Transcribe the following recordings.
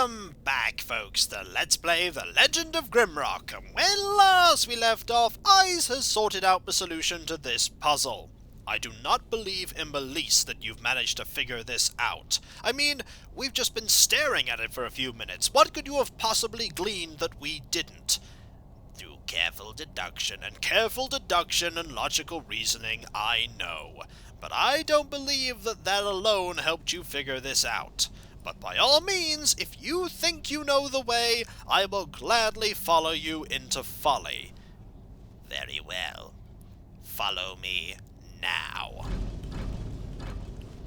Welcome back, folks, to Let's Play The Legend of Grimrock, and when last we left off, Eyes has sorted out the solution to this puzzle. I do not believe in the least that you've managed to figure this out. I mean, we've just been staring at it for a few minutes. What could you have possibly gleaned that we didn't? Through careful deduction and logical reasoning, I know. But I don't believe that that alone helped you figure this out. But by all means, if you think you know the way, I will gladly follow you into folly. Very well. Follow me now.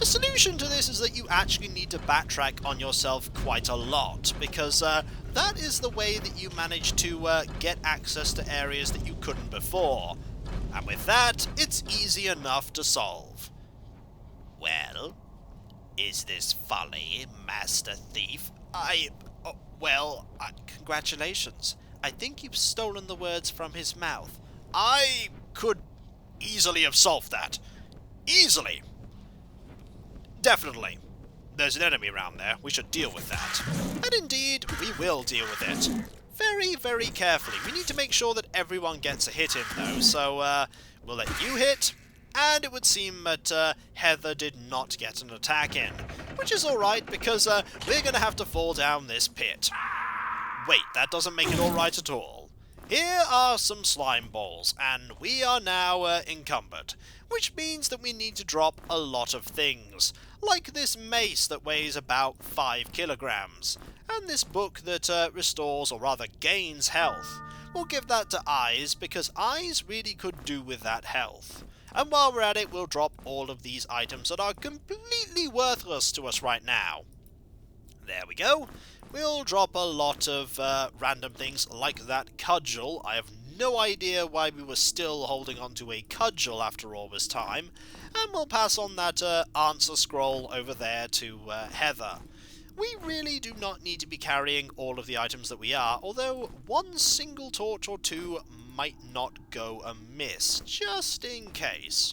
The solution to this is that you actually need to backtrack on yourself quite a lot, because that is the way that you manage to get access to areas that you couldn't before. And with that, it's easy enough to solve. Well, is this folly, Master Thief? Congratulations. I think you've stolen the words from his mouth. I could easily have solved that. Easily. Definitely. There's an enemy around there. We should deal with that. And indeed, we will deal with it. Very, very carefully. We need to make sure that everyone gets a hit in, though, so we'll let you hit. And it would seem that Heather did not get an attack in. Which is alright, because we're going to have to fall down this pit. Wait, that doesn't make it alright at all. Here are some slime balls, and we are now encumbered. Which means that we need to drop a lot of things. Like this mace that weighs about 5 kilograms. And this book that restores, or rather gains, health. We'll give that to Eyes, because Eyes really could do with that health. And while we're at it, we'll drop all of these items that are completely worthless to us right now. There we go. We'll drop a lot of random things like that cudgel. I have no idea why we were still holding on to a cudgel after all this time. And we'll pass on that answer scroll over there to Heather. We really do not need to be carrying all of the items that we are, although one single torch or two might not go amiss, just in case.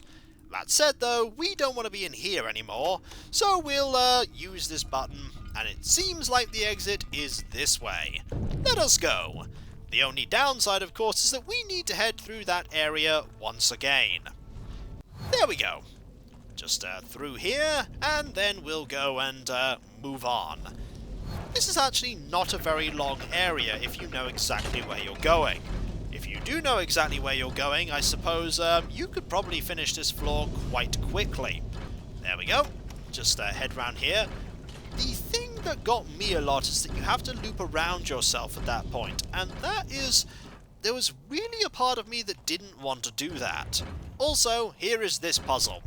That said, though, we don't want to be in here anymore, so we'll use this button, and it seems like the exit is this way. Let us go. The only downside, of course, is that we need to head through that area once again. There we go. Just through here, and then we'll go and move on. This is actually not a very long area if you know exactly where you're going. If you do know exactly where you're going, I suppose you could probably finish this floor quite quickly. There we go. Just head round here. The thing that got me a lot is that you have to loop around yourself at that point, and that is... there was really a part of me that didn't want to do that. Also, here is this puzzle.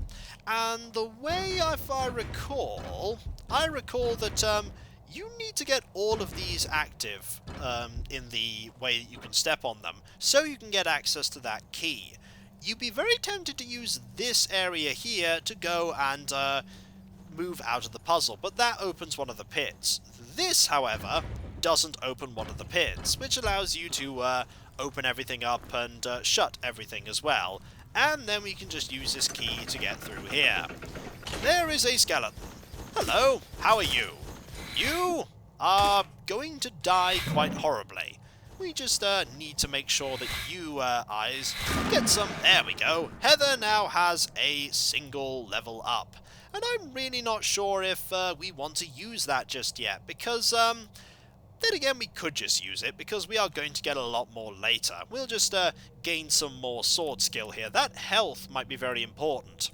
And the way, if I recall that you need to get all of these active in the way that you can step on them, so you can get access to that key. You'd be very tempted to use this area here to go and move out of the puzzle, but that opens one of the pits. This, however, doesn't open one of the pits, which allows you to open everything up and shut everything as well. And then we can just use this key to get through here. There is a skeleton. Hello, how are you? You are going to die quite horribly. We just need to make sure that you, Eyes, get some... there we go. Heather now has a single level up. And I'm really not sure if we want to use that just yet, because... then again, we could just use it, because we are going to get a lot more later. We'll just gain some more sword skill here. That health might be very important.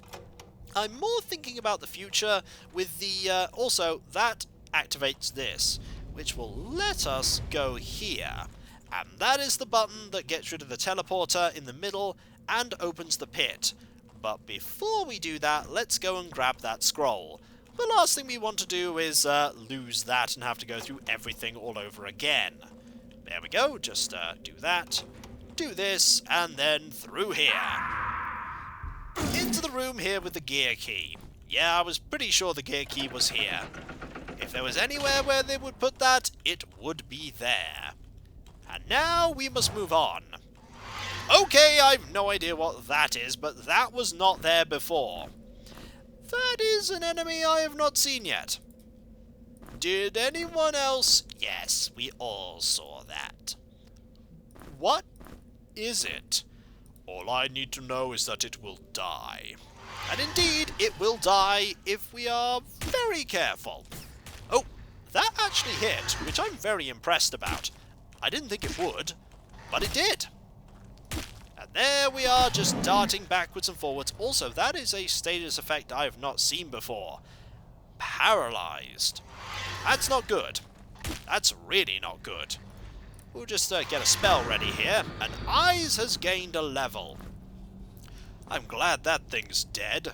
I'm more thinking about the future with the... also, that activates this, which will let us go here. And that is the button that gets rid of the teleporter in the middle and opens the pit. But before we do that, let's go and grab that scroll. The last thing we want to do is lose that and have to go through everything all over again. There we go, just do that, do this, and then through here. Into the room here with the gear key. Yeah, I was pretty sure the gear key was here. If there was anywhere where they would put that, it would be there. And now we must move on. Okay, I've no idea what that is, but that was not there before. That is an enemy I have not seen yet. Did anyone else? Yes, we all saw that. What is it? All I need to know is that it will die. And indeed, it will die if we are very careful. Oh, that actually hit, which I'm very impressed about. I didn't think it would, but it did. And there we are, just darting backwards and forwards. Also, that is a status effect I have not seen before. Paralyzed. That's not good. That's really not good. We'll just get a spell ready here. And Eyes has gained a level. I'm glad that thing's dead.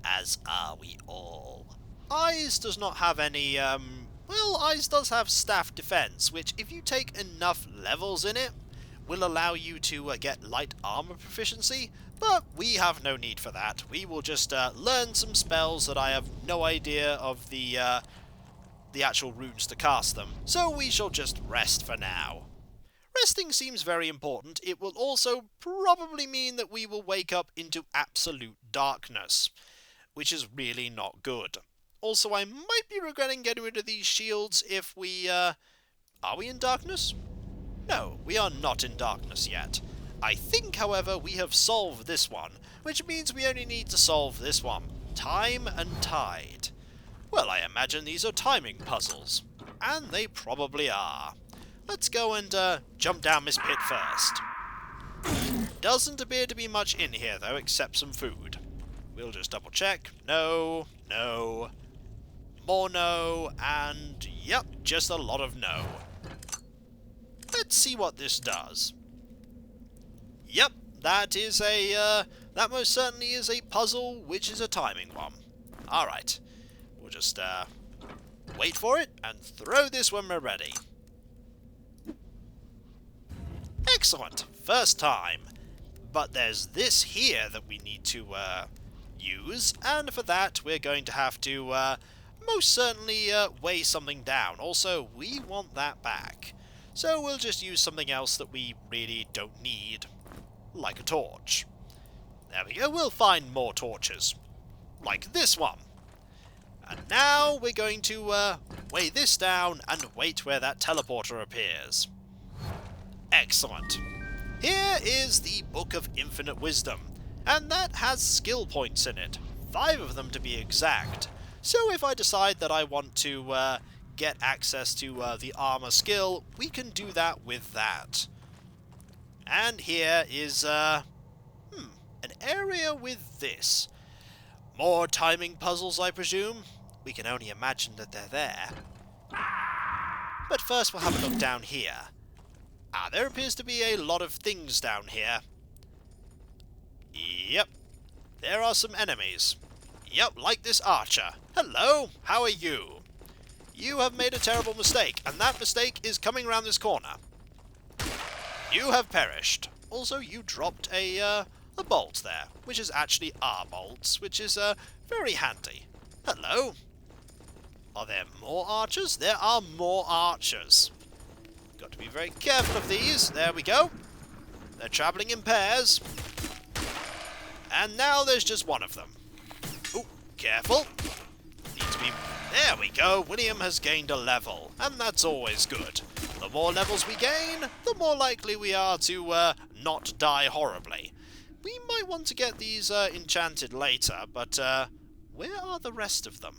As are we all. Eyes does not have any, well, Eyes does have staff defense, which if you take enough levels in it, will allow you to get light armor proficiency, but we have no need for that. We will just learn some spells that I have no idea of the actual runes to cast them, so we shall just rest for now. Resting seems very important. It will also probably mean that we will wake up into absolute darkness, which is really not good. Also, I might be regretting getting rid of these shields if we, are we in darkness? No, we are not in darkness yet. I think, however, we have solved this one, which means we only need to solve this one. Time and Tide. Well, I imagine these are timing puzzles. And they probably are. Let's go and jump down this pit first. Doesn't appear to be much in here, though, except some food. We'll just double check. No, no, more no, and yep, just a lot of no. Let's see what this does. Yep, that is a, that most certainly is a puzzle, which is a timing one. Alright, we'll just, wait for it, and throw this when we're ready. Excellent, first time. But there's this here that we need to, use, and for that we're going to have to, most certainly, weigh something down. Also, we want that back. So we'll just use something else that we really don't need, like a torch. There we go, we'll find more torches, like this one. And now we're going to weigh this down and wait where that teleporter appears. Excellent. Here is the Book of Infinite Wisdom, and that has skill points in it, 5 of them to be exact. So if I decide that I want to get access to the armor skill, we can do that with that. And here is an area with this. More timing puzzles, I presume? We can only imagine that they're there. But first we'll have a look down here. There appears to be a lot of things down here. Yep, there are some enemies. Yep, like this archer. Hello, how are you? You have made a terrible mistake, and that mistake is coming around this corner. You have perished. Also, you dropped a bolt there, which is actually our bolts, which is very handy. Hello. Are there more archers? There are more archers. Got to be very careful of these. There we go. They're travelling in pairs. And now there's just one of them. Ooh, careful. Need to be... There we go. William has gained a level, and that's always good. The more levels we gain, the more likely we are to not die horribly. We might want to get these enchanted later, but where are the rest of them?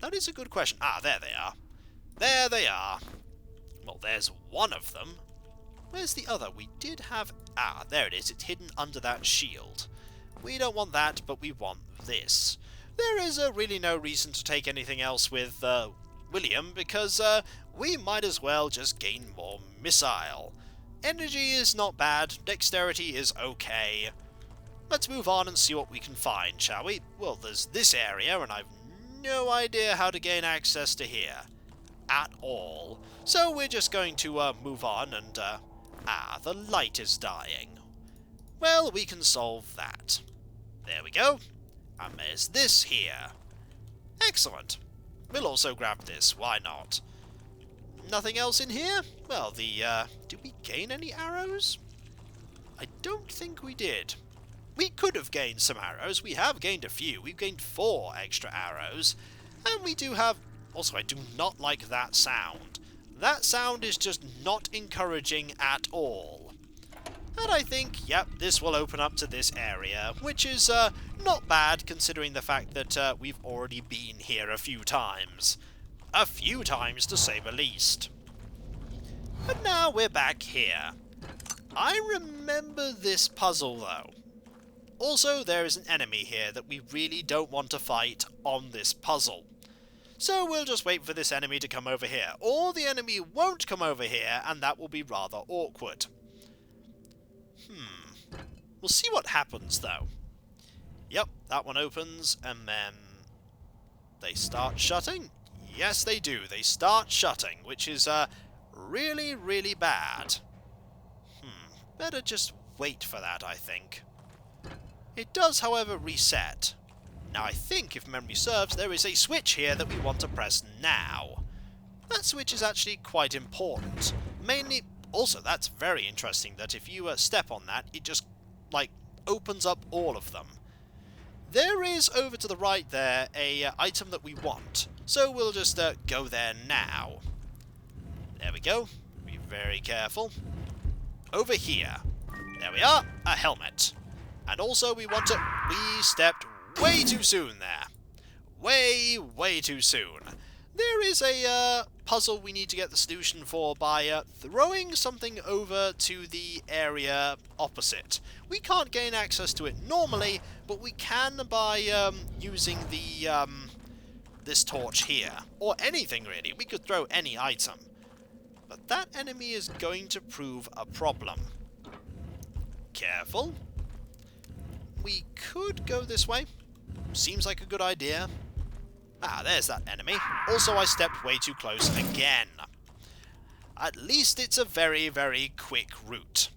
That is a good question. There they are. There they are. Well, there's one of them. Where's the other? We did have... there it is. It's hidden under that shield. We don't want that, but we want this. There is really no reason to take anything else with William, because we might as well just gain more missile. Energy is not bad. Dexterity is okay. Let's move on and see what we can find, shall we? Well, there's this area, and I've no idea how to gain access to here. At all. So we're just going to move on and... the light is dying. Well, we can solve that. There we go. And there's this here. Excellent. We'll also grab this, why not? Nothing else in here? Well, did we gain any arrows? I don't think we did. We could have gained some arrows. We have gained a few. We've gained 4 extra arrows. And we do have Also, I do not like that sound. That sound is just not encouraging at all. And I think, yep, this will open up to this area, which is not bad considering the fact that we've already been here a few times. A few times, to say the least. But now we're back here. I remember this puzzle, though. Also, there is an enemy here that we really don't want to fight on this puzzle. So we'll just wait for this enemy to come over here. Or the enemy won't come over here, and that will be rather awkward. We'll see what happens, though. Yep, that one opens, and then they start shutting. Yes, they do. They start shutting, which is really, really bad. Better just wait for that, I think. It does, however, reset. Now, I think, if memory serves, there is a switch here that we want to press now. That switch is actually quite important. Mainly, also, that's very interesting that if you step on that, it just, like, opens up all of them. There is, over to the right there, a item that we want. So we'll just go there now. There we go. Be very careful. Over here. There we are. A helmet. And also we want to... We stepped way too soon there. Way too soon. There is a puzzle we need to get the solution for by throwing something over to the area opposite. We can't gain access to it normally, but we can by using the this torch here. Or anything, really. We could throw any item. But that enemy is going to prove a problem. Careful. We could go this way. Seems like a good idea. Ah, there's that enemy. Also, I stepped way too close again. At least it's a very, very quick route.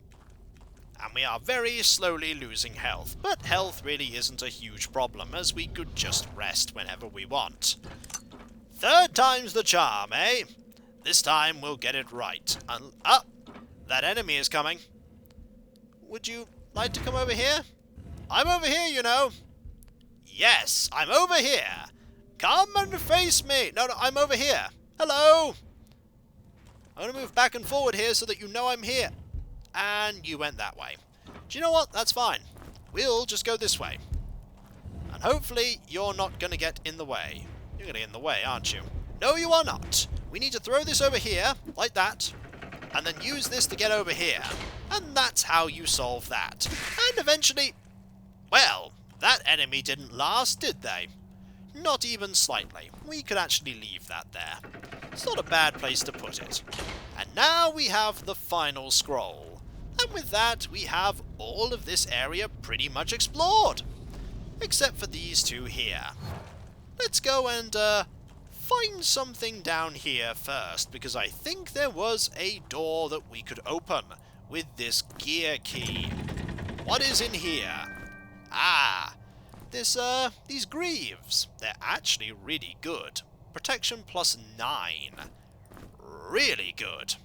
And we are very slowly losing health. But health really isn't a huge problem, as we could just rest whenever we want. Third time's the charm, eh? This time we'll get it right. That enemy is coming. Would you like to come over here? I'm over here, you know. Yes, I'm over here. Come and face me. No, I'm over here. Hello. I'm going to move back and forward here so that you know I'm here. And you went that way. Do you know what? That's fine. We'll just go this way. And hopefully you're not going to get in the way. You're going to get in the way, aren't you? No, you are not. We need to throw this over here, like that, and then use this to get over here. And that's how you solve that. And eventually... Well, that enemy didn't last, did they? Not even slightly. We could actually leave that there. It's not a bad place to put it. And now we have the final scroll. And with that, we have all of this area pretty much explored. Except for these two here. Let's go and find something down here first, because I think there was a door that we could open with this gear key. What is in here? Ah, these greaves. They're actually really good. Protection +9. Really good.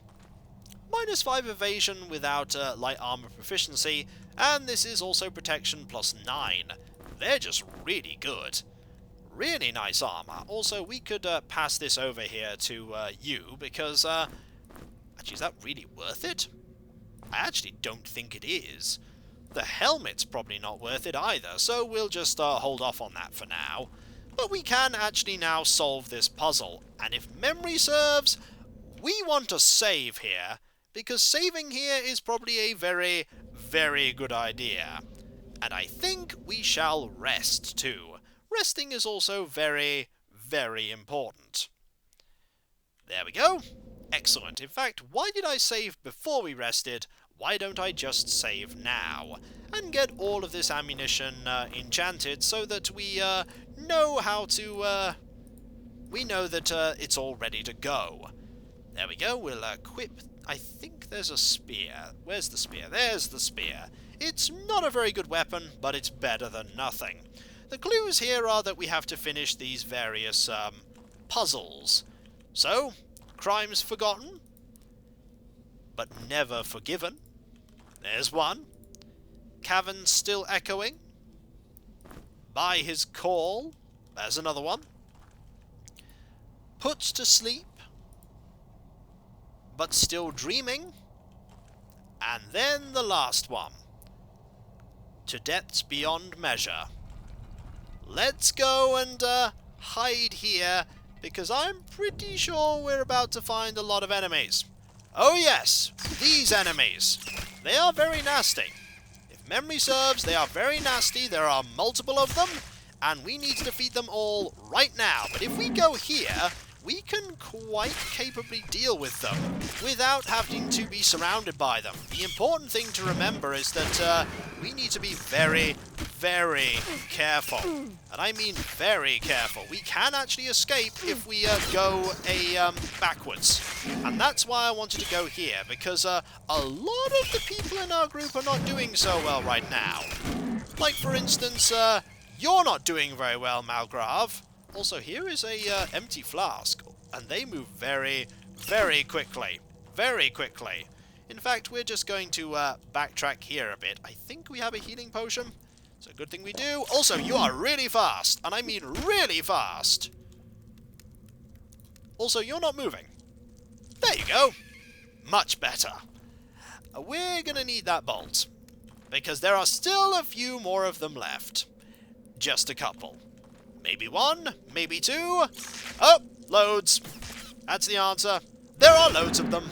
-5 evasion without light armor proficiency, and this is also protection +9. They're just really good. Really nice armor. Also, we could pass this over here to you, because, actually, is that really worth it? I actually don't think it is. The helmet's probably not worth it either, so we'll just hold off on that for now. But we can actually now solve this puzzle, and if memory serves, we want to save here, because saving here is probably a very, very good idea. And I think we shall rest too. Resting is also very, very important. There we go. Excellent. In fact, why did I save before we rested? Why don't I just save now? And get all of this ammunition enchanted so that we know how to... we know that it's all ready to go. There we go. We'll equip... I think there's a spear. Where's the spear? There's the spear. It's not a very good weapon, but it's better than nothing. The clues here are that we have to finish these various puzzles. So, crimes forgotten, but never forgiven. There's one. Cavern still echoing. By his call. There's another one. put to sleep, but still dreaming. And then the last one. To depths beyond measure. Let's go and hide here, because I'm pretty sure we're about to find a lot of enemies. Oh yes, these enemies. They are very nasty. If memory serves, they are very nasty. There are multiple of them, and we need to defeat them all right now. But if we go here, we can quite capably deal with them without having to be surrounded by them. The important thing to remember is that we need to be very, very careful. And I mean very careful. We can actually escape if we go backwards. And that's why I wanted to go here, because a lot of the people in our group are not doing so well right now. Like, for instance, you're not doing very well, Malgrav. Also, here is a empty flask, and they move very, very quickly. Very quickly. In fact, we're just going to backtrack here a bit. I think we have a healing potion. It's a good thing we do. Also, you are really fast, and I mean really fast. Also, you're not moving. There you go. Much better. We're going to need that bolt, because there are still a few more of them left. Just a couple. Maybe one, maybe two. Oh, loads. That's the answer. There are loads of them.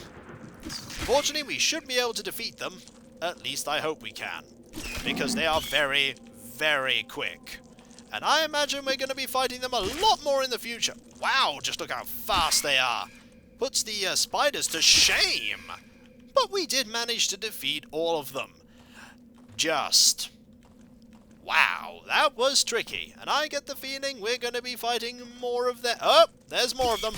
Fortunately, we should be able to defeat them. At least I hope we can. Because they are very, very quick. And I imagine we're going to be fighting them a lot more in the future. Wow, just look how fast they are. Puts the spiders to shame. But we did manage to defeat all of them. Just... wow, that was tricky, and I get the feeling we're going to be fighting more of them. Oh, there's more of them.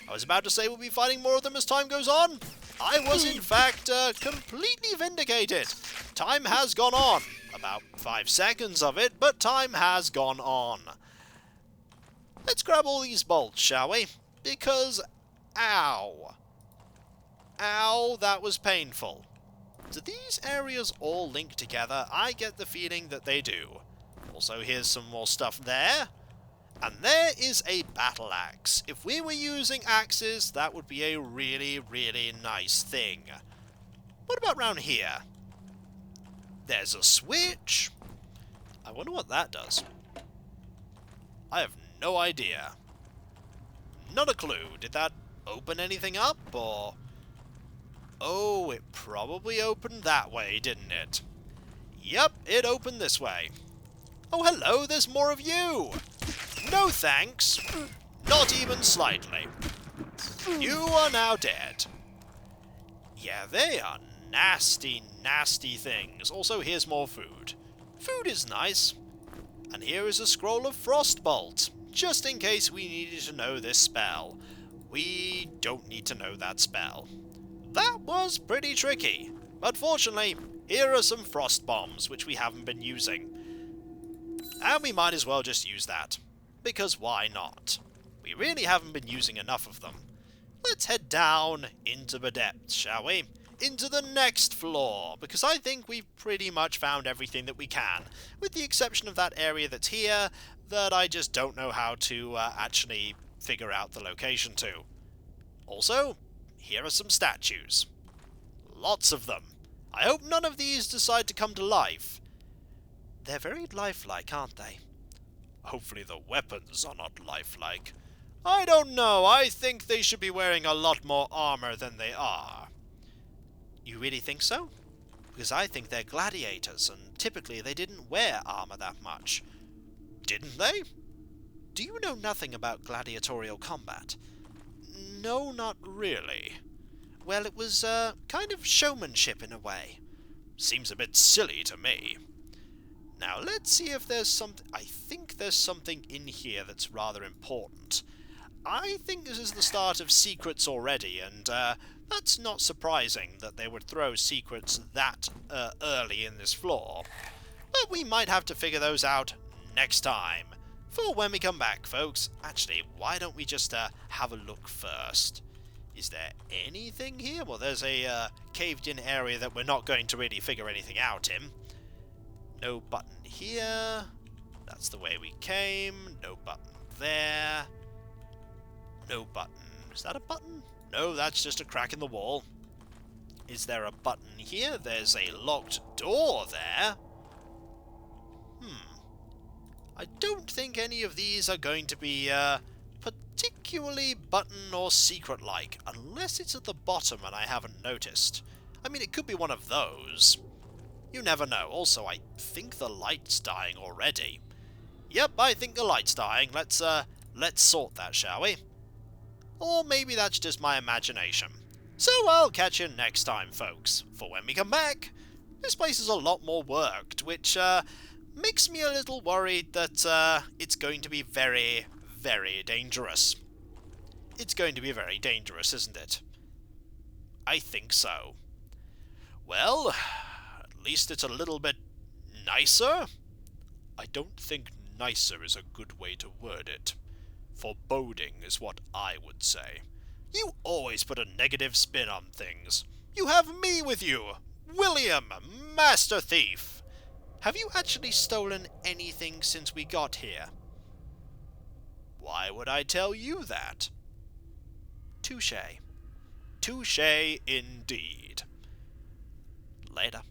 I was about to say we'll be fighting more of them as time goes on. I was, in fact, completely vindicated. Time has gone on. About 5 seconds of it, but time has gone on. Let's grab all these bolts, shall we? Because, ow. Ow, that was painful. Do these areas all link together? I get the feeling that they do. Also, here's some more stuff there. And there is a battle axe. If we were using axes, that would be a really, really nice thing. What about round here? There's a switch. I wonder what that does. I have no idea. Not a clue. Did that open anything up, or... oh, it probably opened that way, didn't it? Yep, it opened this way. Oh, hello, there's more of you! No thanks. Not even slightly. You are now dead. Yeah, they are nasty, nasty things. Also, here's more food. Food is nice. And here is a scroll of Frostbolt, just in case we needed to know this spell. We don't need to know that spell. That was pretty tricky, but fortunately, here are some frost bombs, which we haven't been using. And we might as well just use that, because why not? We really haven't been using enough of them. Let's head down into the depths, shall we? Into the next floor, because I think we've pretty much found everything that we can, with the exception of that area that's here, that I just don't know how to actually figure out the location to. Also, here are some statues. Lots of them. I hope none of these decide to come to life. They're very lifelike, aren't they? Hopefully the weapons are not lifelike. I don't know. I think they should be wearing a lot more armor than they are. You really think so? Because I think they're gladiators, and typically they didn't wear armor that much. Didn't they? Do you know nothing about gladiatorial combat? No, not really. Well, it was, kind of showmanship in a way. Seems a bit silly to me. Now, let's see if there's something... I think there's something in here that's rather important. I think this is the start of secrets already, and, that's not surprising that they would throw secrets that, early in this floor. But we might have to figure those out next time. For when we come back, folks. Actually, why don't we just, have a look first? Is there anything here? Well, there's a, caved-in area that we're not going to really figure anything out in. No button here. That's the way we came. No button there. No button. Is that a button? No, that's just a crack in the wall. Is there a button here? There's a locked door there. I don't think any of these are going to be particularly button or secret-like, unless it's at the bottom and I haven't noticed. I mean, it could be one of those. You never know. Also, I think the light's dying already. Yep, I think the light's dying. Let's sort that, shall we? Or maybe that's just my imagination. So I'll catch you next time, folks. For when we come back, this place is a lot more worked, which makes me a little worried that it's going to be very, very dangerous. It's going to be very dangerous, isn't it? I think so. Well, at least it's a little bit nicer. I don't think nicer is a good way to word it. Foreboding is what I would say. You always put a negative spin on things. You have me with you, William, Master Thief. Have you actually stolen anything since we got here? Why would I tell you that? Touché. Touché indeed. Later.